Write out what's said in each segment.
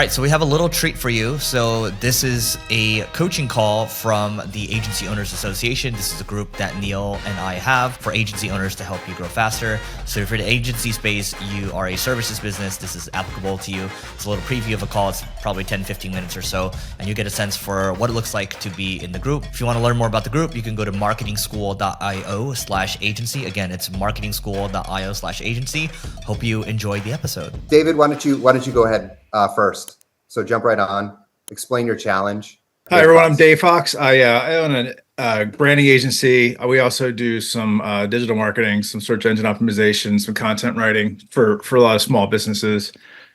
right, so we have a little treat for you. So this is a coaching call from the Agency Owners Association. This is a group that Neil and I have for agency owners to help you grow faster. So if you're in the agency space, you are a services business, this is applicable to you. It's a little preview of a call. It's probably 10, 15 minutes or so, and you get a sense for what it looks like to be in the group. If you want to learn more about the group, you can go to marketingschool.io/agency. Again, it's marketingschool.io/agency. Hope you enjoy the episode. David, why don't you go ahead first? So jump right on. Explain your challenge. Hi everyone, I'm 𝗔𝗕𝗢𝗧. I own a branding agency. We also do some digital marketing, some search engine optimization, some content writing for a lot of small businesses.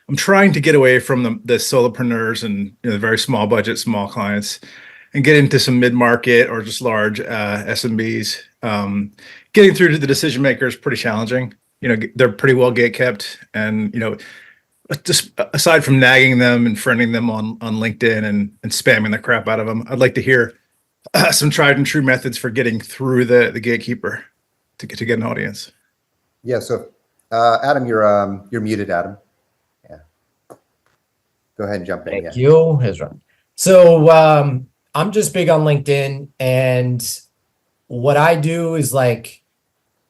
I'm trying to get away from the solopreneurs and the very small budget, small clients, and get into some mid-market or just large SMBs. Getting through to the decision maker is pretty challenging. They're pretty well gate kept, and just aside from nagging them and friending them on LinkedIn and spamming the crap out of them, I'd like to hear some tried and true methods for getting through the gatekeeper to get an audience. Yeah. So Adam, you're muted, Adam. Yeah. Go ahead and jump in. Thank you, Ezra. So I'm just big on LinkedIn, and what I do is like,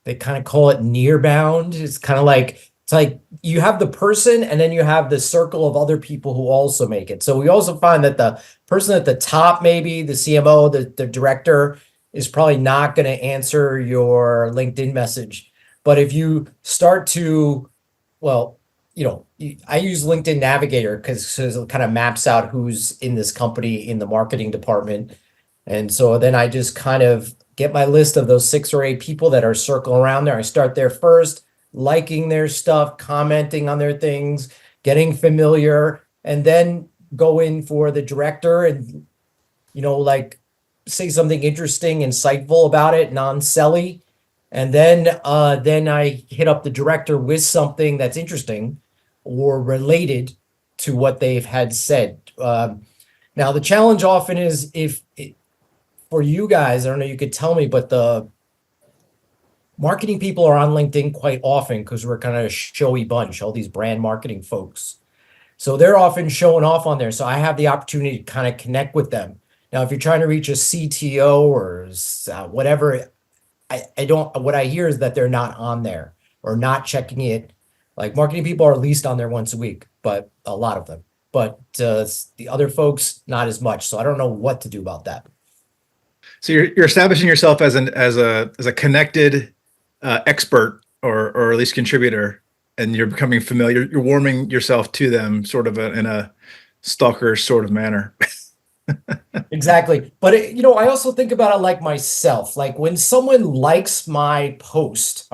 they kind of call it near bound. It's kind of like, it's like you have the person and then you have the circle of other people who also make it. So we also find that the person at the top, maybe the CMO, the director, is probably not going to answer your LinkedIn message. But if you start to, I use LinkedIn Navigator because it kind of maps out who's in this company in the marketing department. And so then I just kind of get my list of those 6 or 8 people that are circling around there. I start there first, liking their stuff, commenting on their things, getting familiar, and then go in for the director and, say something interesting, insightful about it, non-selly. And then I hit up the director with something that's interesting or related to what they've had said. Now, the challenge often is for you guys, I don't know, you could tell me, but the marketing people are on LinkedIn quite often because we're kind of a showy bunch, all these brand marketing folks. So they're often showing off on there. So I have the opportunity to kind of connect with them. Now, if you're trying to reach a CTO or whatever, what I hear is that they're not on there or not checking it. Like marketing people are at least on there once a week, but a lot of them. But the other folks, not as much. So I don't know what to do about that. So you're establishing yourself as a connected expert or at least contributor, and you're becoming familiar. You're warming yourself to them, sort of in a stalker sort of manner. Exactly. But I also think about it like myself. Like when someone likes my post,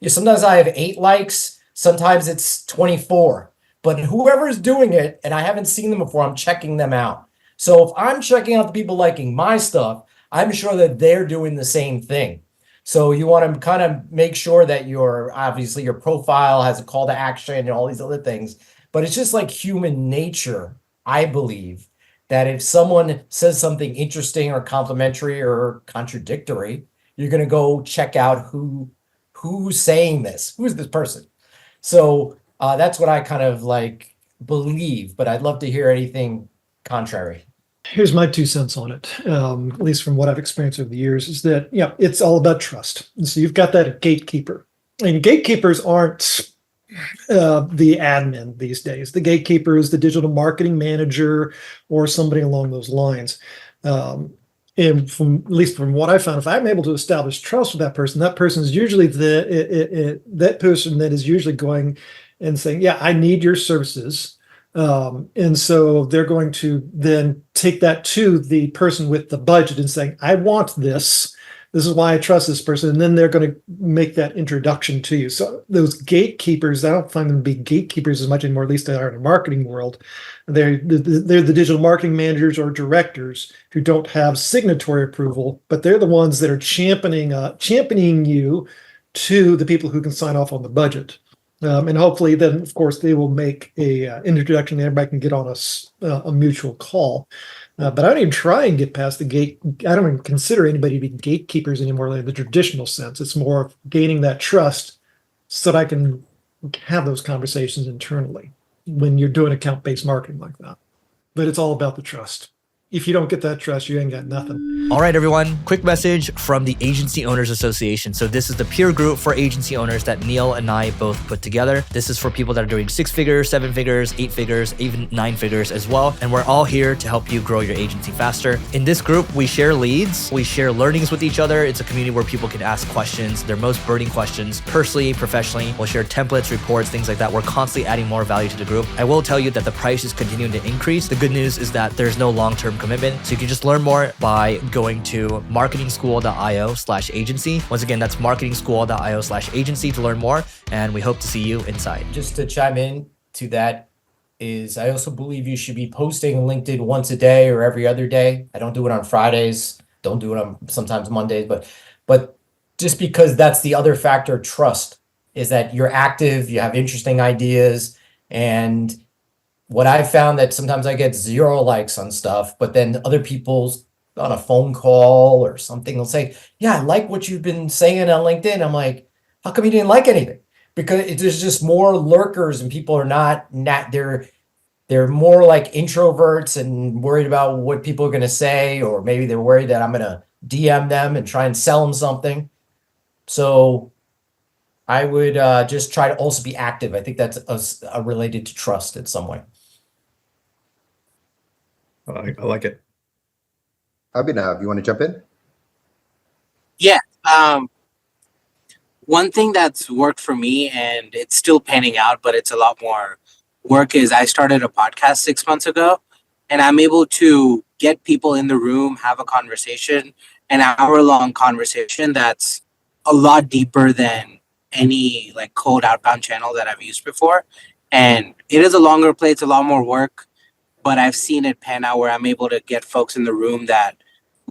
sometimes I have 8 likes, sometimes it's 24. But whoever's doing it, and I haven't seen them before, I'm checking them out. So if I'm checking out the people liking my stuff, I'm sure that they're doing the same thing. So you want to kind of make sure that your profile has a call to action and all these other things. But it's just like human nature, I believe, that if someone says something interesting or complimentary or contradictory, you're going to go check out who's saying this, who's this person. So that's what I kind of like believe, but I'd love to hear anything contrary. Here's my 2 cents on it, at least from what I've experienced over the years, is that, it's all about trust. And so you've got that gatekeeper. And gatekeepers aren't the admin these days. The gatekeeper is the digital marketing manager or somebody along those lines. And at least from what I found, if I'm able to establish trust with that person is usually that person that is usually going and saying, yeah, I need your services. And so they're going to then take that to the person with the budget and saying, I want this. This is why I trust this person. And then they're going to make that introduction to you. So those gatekeepers, I don't find them to be gatekeepers as much anymore, at least they are in the marketing world. They're the digital marketing managers or directors who don't have signatory approval, but they're the ones that are championing you to the people who can sign off on the budget. And hopefully then, of course, they will make a introduction. Everybody can get on a mutual call. But I don't even try and get past the gate. I don't even consider anybody to be gatekeepers anymore in the traditional sense. It's more of gaining that trust so that I can have those conversations internally. when you're doing account-based marketing like that. But it's all about the trust. If you don't get that trust, you ain't got nothing. All right, everyone, quick message from the Agency Owners Association. So this is the peer group for agency owners that Neil and I both put together. This is for people that are doing 6 figures, 7 figures, 8 figures, even 9 figures as well. And we're all here to help you grow your agency faster. In this group, we share leads, we share learnings with each other. It's a community where people can ask questions, their most burning questions, personally, professionally. We'll share templates, reports, things like that. We're constantly adding more value to the group. I will tell you that the price is continuing to increase. The good news is that there's no long-term commitment. So you can just learn more by going to marketingschool.io/agency. Once again, that's marketingschool.io/agency to learn more. And we hope to see you inside. Just to chime in to that is I also believe you should be posting LinkedIn once a day or every other day. I don't do it on Fridays. Don't do it on sometimes Mondays, but just because that's the other factor, trust, is that you're active, you have interesting ideas. And what I found that sometimes I get 0 likes on stuff, but then other people's on a phone call or something will say, yeah, I like what you've been saying on LinkedIn. I'm like, how come you didn't like anything? Because there's just more lurkers and people are not they're more like introverts and worried about what people are going to say, or maybe they're worried that I'm going to DM them and try and sell them something. So I would just try to also be active. I think that's related to trust in some way. I like it. Abhinav, you want to jump in? Yeah. One thing that's worked for me, and it's still panning out, but it's a lot more work, is I started a podcast 6 months ago, and I'm able to get people in the room, have a conversation, an hour-long conversation that's a lot deeper than any like cold outbound channel that I've used before. And it is a longer play, it's a lot more work, but I've seen it pan out where I'm able to get folks in the room that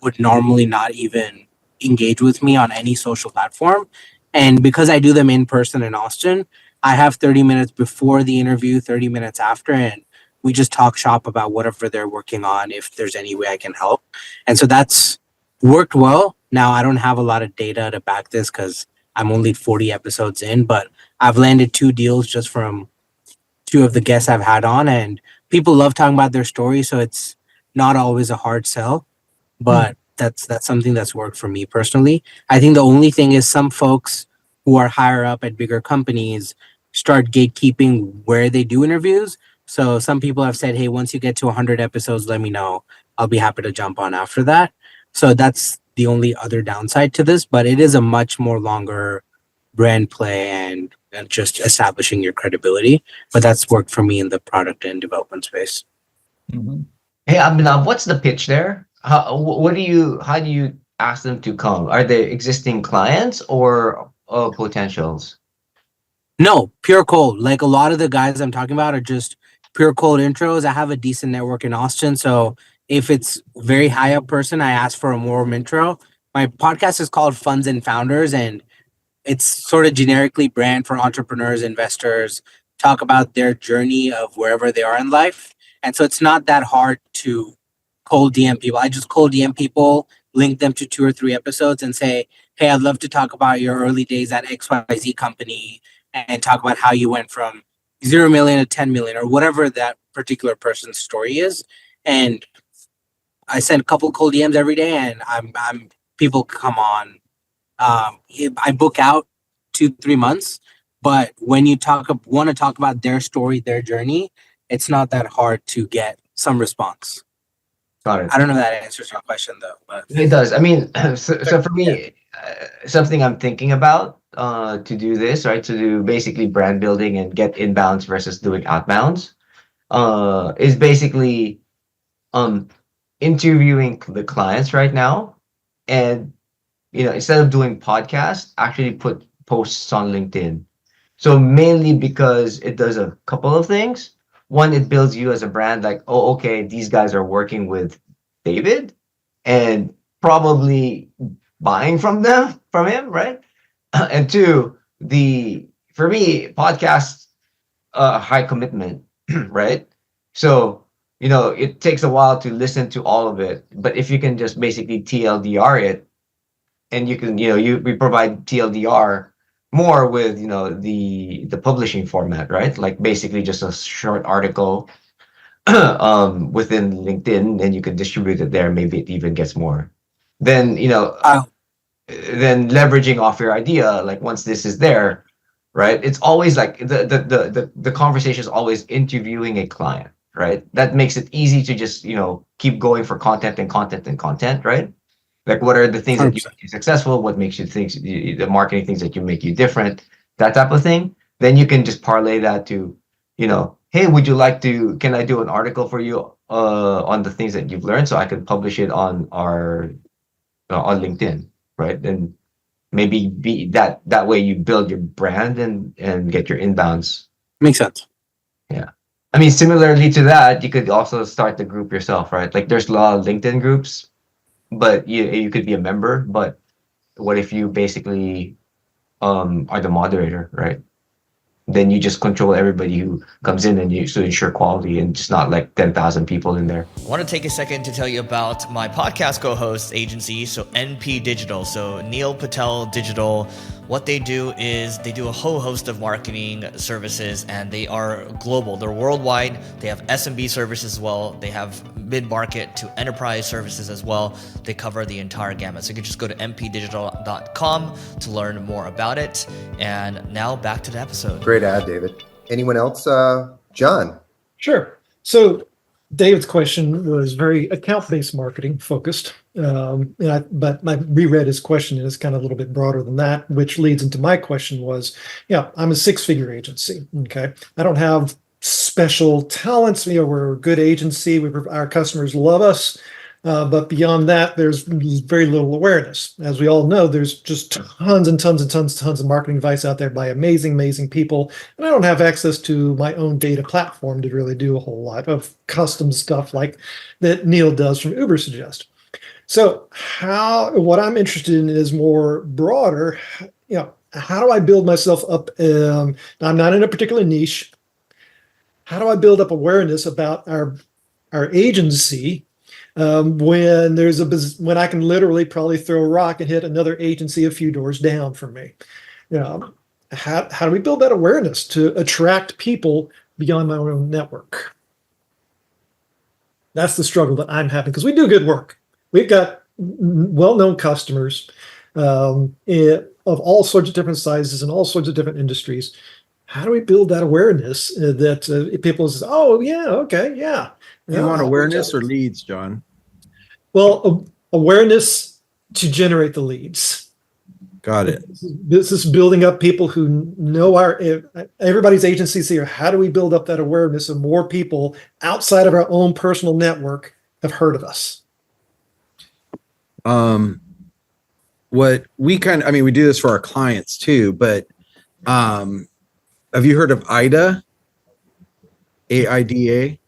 would normally not even engage with me on any social platform. And because I do them in person in Austin, I have 30 minutes before the interview, 30 minutes after, and we just talk shop about whatever they're working on, if there's any way I can help. And so that's worked well. Now, I don't have a lot of data to back this because I'm only 40 episodes in, but I've landed 2 deals just from 2 of the guests I've had on, and people love talking about their story. So it's not always a hard sell, but that's something that's worked for me personally. I think the only thing is some folks who are higher up at bigger companies start gatekeeping where they do interviews. So some people have said, hey, once you get to 100 episodes, let me know. I'll be happy to jump on after that. So that's the only other downside to this, but it is a much more longer brand play and just establishing your credibility. But that's worked for me in the product and development space. Mm-hmm. Hey, Abhinav, what's the pitch there? How do you ask them to come? Are they existing clients or potentials? No, pure cold. Like a lot of the guys I'm talking about are just pure cold intros. I have a decent network in Austin. So if it's very high up person, I ask for a warm intro. My podcast is called Funds and Founders, and it's sort of generically brand for entrepreneurs, investors, talk about their journey of wherever they are in life. And so it's not that hard to cold DM people. I just cold DM people, link them to 2 or 3 episodes and say, hey, I'd love to talk about your early days at XYZ company and talk about how you went from 0 million to 10 million or whatever that particular person's story is. And I send a couple cold DMs every day, and I'm people come on. I book out 2-3 months, but when you want to talk about their story, their journey, it's not that hard to get some response. Got it. I don't know if that answers your question though, but It does. I mean, so for me, something I'm thinking about to do this, right? To do basically brand building and get inbounds versus doing outbounds, is basically interviewing the clients right now, and instead of doing podcasts, actually put posts on LinkedIn. So mainly because it does a couple of things. One, it builds you as a brand, like, oh, okay, these guys are working with David and probably buying from him, right? And 2, for me, podcasts, high commitment, right? So, it takes a while to listen to all of it. But if you can just basically TLDR it, and you can, we provide TLDR more with, you know, the publishing format, right? Like basically just a short article within LinkedIn, and you can distribute it there. Maybe it even gets more. Then, you know, then leveraging off your idea, like once this is there, right? It's always like the conversation is always interviewing a client, right? That makes it easy to just, you know, keep going for content and content and content, right? Like what are the things that you 100%. make you successful? What makes you think the marketing things that you make you different? That type of thing. Then you can just parlay that to, you know, hey, would you like to? Can I do an article for you on the things that you've learned so I can publish it on our on LinkedIn, right? And maybe be that way you build your brand and get your inbounds. Makes sense. Yeah. I mean, similarly to that, you could also start the group yourself, right? Like there's a lot of LinkedIn groups, but you could be a member. But what if you basically are the moderator, right? Then you just control everybody who comes in, and you so ensure quality and just not like 10,000 people in there. I want to take a second to tell you about my podcast co-host agency, so NP Digital. So Neil Patel Digital, what they do is they do a whole host of marketing services, and they are global. They're worldwide. They have SMB services as well. They have mid-market to enterprise services as well. They cover the entire gamut. So you can just go to mpdigital.com to learn more about it. And now back to the episode. Great ad, David. Anyone else? John. Sure. So David's question was very account-based marketing focused. But I reread his question and it's kind of a little bit broader than that, which leads into my question was, yeah, I'm a six-figure agency. Okay. I don't have special talents. You know, we're a good agency. Our customers love us. But beyond that, there's very little awareness. As we all know, there's just tons and tons and tons of marketing advice out there by amazing people. And I don't have access to my own data platform to really do a whole lot of custom stuff like that Neil does from 𝗔𝗕𝗢𝗪. So what I'm interested in is more broader, you know, how do I build myself up? I'm not in a particular niche. How do I build up awareness about our agency? When I can literally probably throw a rock and hit another agency a few doors down from me. You know, how do we build that awareness to attract people beyond my own network? That's the struggle that I'm having because we do good work. We've got well-known customers of all sorts of different sizes and all sorts of different industries. How do we build that awareness that people say, oh, yeah, okay, yeah. You want awareness or leads, John? Well, awareness to generate the leads. Got it. This is building up people who know everybody's agencies here. How do we build up that awareness so more people outside of our own personal network have heard of us? What we we do this for our clients too, but have you heard of 𝗖𝗛𝗓? AIDA?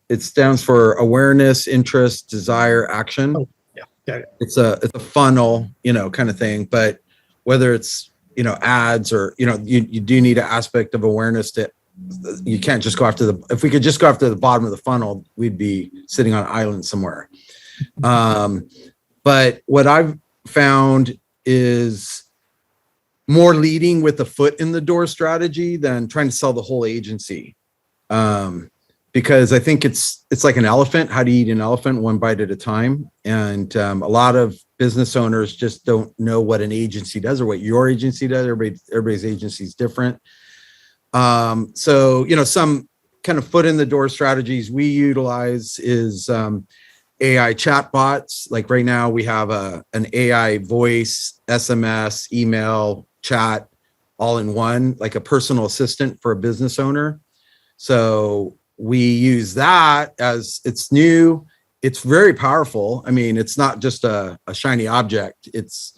It stands for awareness, interest, desire, action. Oh, yeah. Got it. It's a funnel, you know, kind of thing. But whether it's, you know, ads or, you know, you do need an aspect of awareness that you can't just go after if we could just go after the bottom of the funnel, we'd be sitting on an island somewhere. But what I've found is more leading with the foot in the door strategy than trying to sell the whole agency. Because I think it's like an elephant. How do you eat an elephant? One bite at a time. And a lot of business owners just don't know what an agency does or what your agency does. Everybody's agency is different. So, you know, some kind of foot in the door strategies we utilize is AI chatbots. Like right now we have an AI voice, SMS, email, chat, all in one, like a personal assistant for a business owner. So we use that as it's new. It's very powerful. I mean, it's not just a shiny object. It's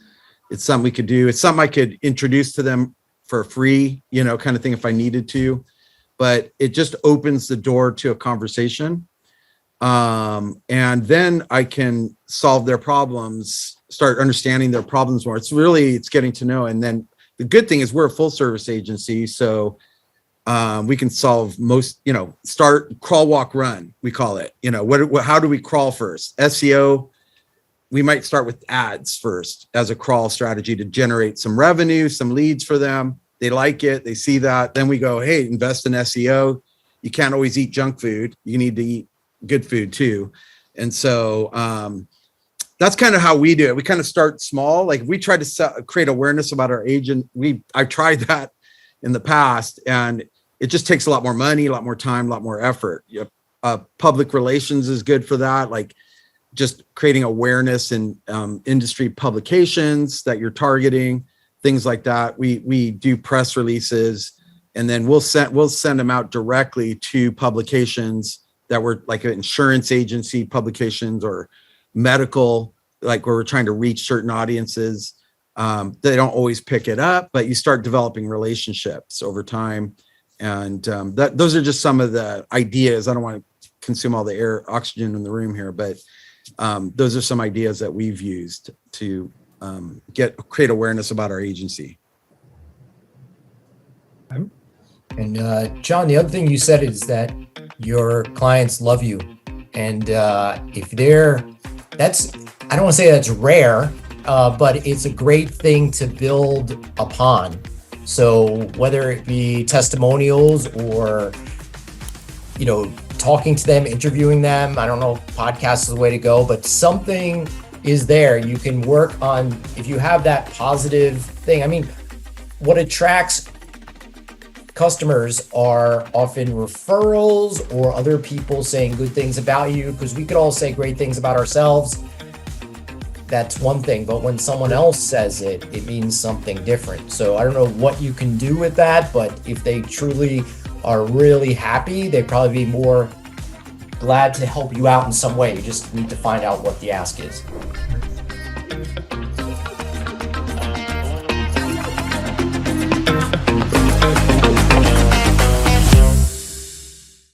something we could do. It's something I could introduce to them for free, you know, kind of thing if I needed to. But it just opens the door to a conversation. And then I can solve their problems, start understanding their problems more. It's getting to know. And then the good thing is we're a full service agency. So we can solve most, you know, start, crawl, walk, run, we call it. You know, how do we crawl first? SEO, we might start with ads first as a crawl strategy to generate some revenue, some leads for them. They like it, they see that. Then we go, hey, invest in SEO. You can't always eat junk food. You need to eat good food too. And so that's kind of how we do it. We kind of start small. Like we try to create awareness about our agent. I've tried that in the past, and it just takes a lot more money, a lot more time, a lot more effort. Public relations is good for that. Like just creating awareness in industry publications that you're targeting, things like that. We do press releases, and then we'll send them out directly to publications that were like an insurance agency publications or medical, like where we're trying to reach certain audiences. They don't always pick it up, but you start developing relationships over time. And those are just some of the ideas. I don't want to consume all the oxygen in the room here, but those are some ideas that we've used to create awareness about our agency. And John, the other thing you said is that your clients love you. And if that's, I don't want to say that's rare, but it's a great thing to build upon. So whether it be testimonials or, talking to them, interviewing them, I don't know if podcast is the way to go, but something is there. You can work on, if you have that positive thing. I mean, what attracts customers are often referrals or other people saying good things about you, because we could all say great things about ourselves. That's one thing, but when someone else says it, it means something different. So I don't know what you can do with that, but if they truly are really happy, they'd probably be more glad to help you out in some way. You just need to find out what the ask is.